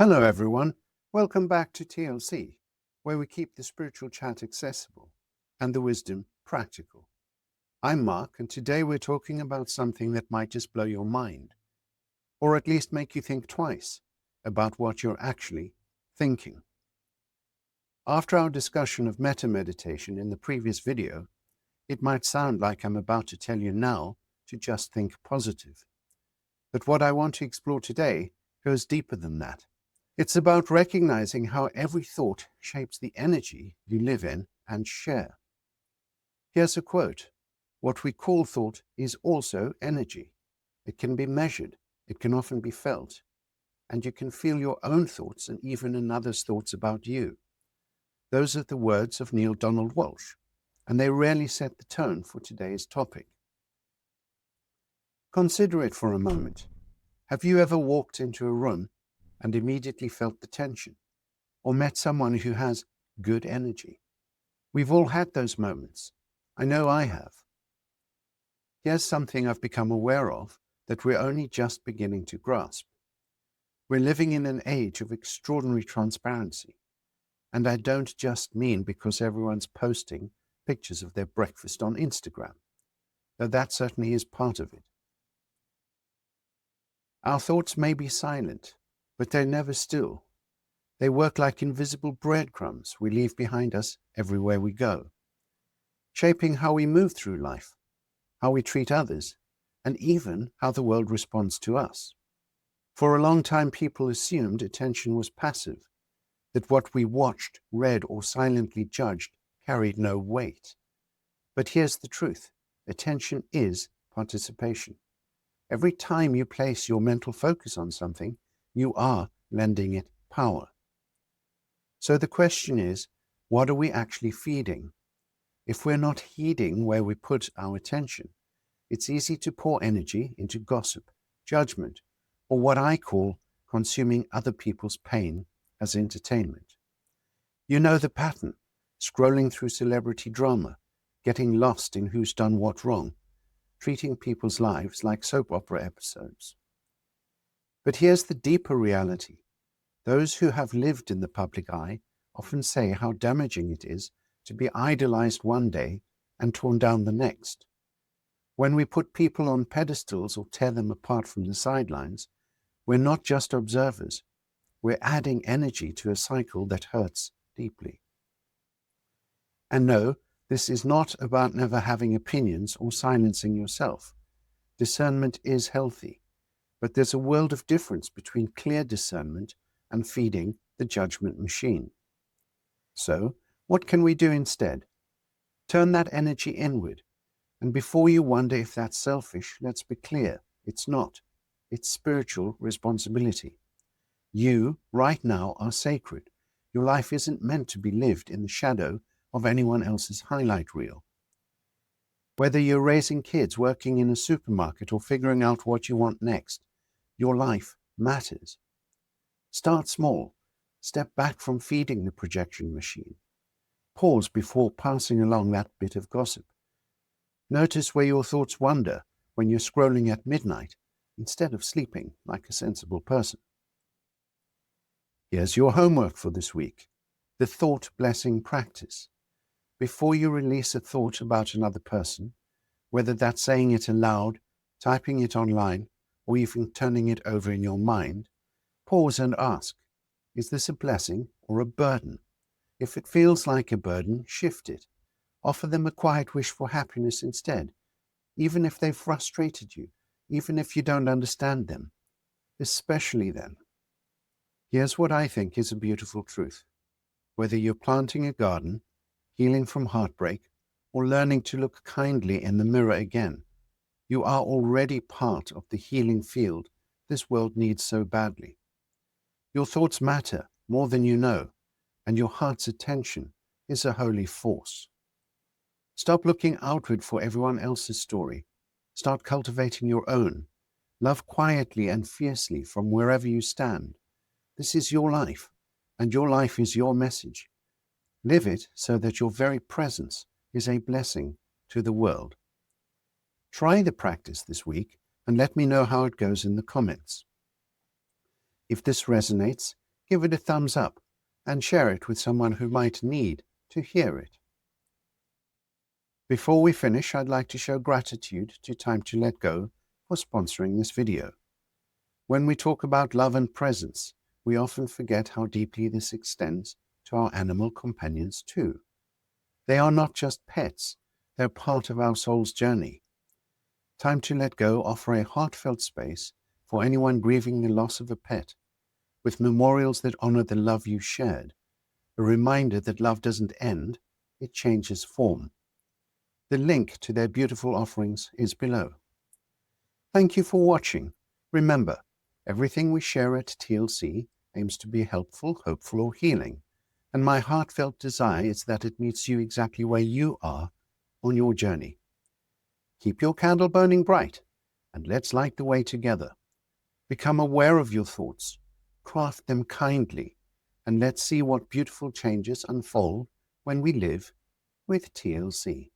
Hello everyone, welcome back to TLC, where we keep the spiritual chat accessible and the wisdom practical. I'm Mark, and today we're talking about something that might just blow your mind, or at least make you think twice about what you're actually thinking. After our discussion of metta meditation in the previous video, it might sound like I'm about to tell you now to just think positive. But what I want to explore today goes deeper than that. It's about recognizing how every thought shapes the energy you live in and share. Here's a quote: "What we call thought is also energy. It can be measured, it can often be felt, and you can feel your own thoughts and even another's thoughts about you." Those are the words of Neale Donald Walsch, and they really set the tone for today's topic. Consider it for a moment. Have you ever walked into a room and immediately felt the tension, or met someone who has good energy? We've all had those moments. I know I have. Here's something I've become aware of that we're only just beginning to grasp. We're living in an age of extraordinary transparency, and I don't just mean because everyone's posting pictures of their breakfast on Instagram, though that certainly is part of it. Our thoughts may be silent, but they're never still. They work like invisible breadcrumbs we leave behind us everywhere we go, shaping how we move through life, how we treat others, and even how the world responds to us. For a long time, people assumed attention was passive, that what we watched, read, or silently judged carried no weight. But here's the truth: attention is participation. Every time you place your mental focus on something, you are lending it power. So the question is, what are we actually feeding? If we're not heeding where we put our attention, it's easy to pour energy into gossip, judgment, or what I call consuming other people's pain as entertainment. You know the pattern: scrolling through celebrity drama, getting lost in who's done what wrong, treating people's lives like soap opera episodes. But here's the deeper reality. Those who have lived in the public eye often say how damaging it is to be idolized one day and torn down the next. When we put people on pedestals or tear them apart from the sidelines, we're not just observers. We're adding energy to a cycle that hurts deeply. And no, this is not about never having opinions or silencing yourself. Discernment is healthy. But there's a world of difference between clear discernment and feeding the judgment machine. So, what can we do instead? Turn that energy inward. And before you wonder if that's selfish, let's be clear: it's not. It's spiritual responsibility. You, right now, are sacred. Your life isn't meant to be lived in the shadow of anyone else's highlight reel. Whether you're raising kids, working in a supermarket, or figuring out what you want next, your life matters. Start small. Step back from feeding the projection machine. Pause before passing along that bit of gossip. Notice where your thoughts wander when you're scrolling at midnight instead of sleeping like a sensible person. Here's your homework for this week: the thought blessing practice. Before you release a thought about another person, whether that's saying it aloud, typing it online, or even turning it over in your mind, pause and ask, is this a blessing or a burden? If it feels like a burden, shift it. Offer them a quiet wish for happiness instead, even if they've frustrated you, even if you don't understand them, especially then. Here's what I think is a beautiful truth. Whether you're planting a garden, healing from heartbreak, or learning to look kindly in the mirror again, you are already part of the healing field this world needs so badly. Your thoughts matter more than you know, and your heart's attention is a holy force. Stop looking outward for everyone else's story. Start cultivating your own. Love quietly and fiercely from wherever you stand. This is your life, and your life is your message. Live it so that your very presence is a blessing to the world. Try the practice this week and let me know how it goes in the comments. If this resonates, give it a thumbs up and share it with someone who might need to hear it. Before we finish, I'd like to show gratitude to Time to Let Go for sponsoring this video. When we talk about love and presence, we often forget how deeply this extends to our animal companions too. They are not just pets, they're part of our soul's journey. Time to Let Go offer a heartfelt space for anyone grieving the loss of a pet, with memorials that honor the love you shared, a reminder that love doesn't end, it changes form. The link to their beautiful offerings is below. Thank you for watching. Remember, everything we share at TLC aims to be helpful, hopeful, or healing, and my heartfelt desire is that it meets you exactly where you are on your journey. Keep your candle burning bright, and let's light the way together. Become aware of your thoughts, craft them kindly, and let's see what beautiful changes unfold when we live with TLC.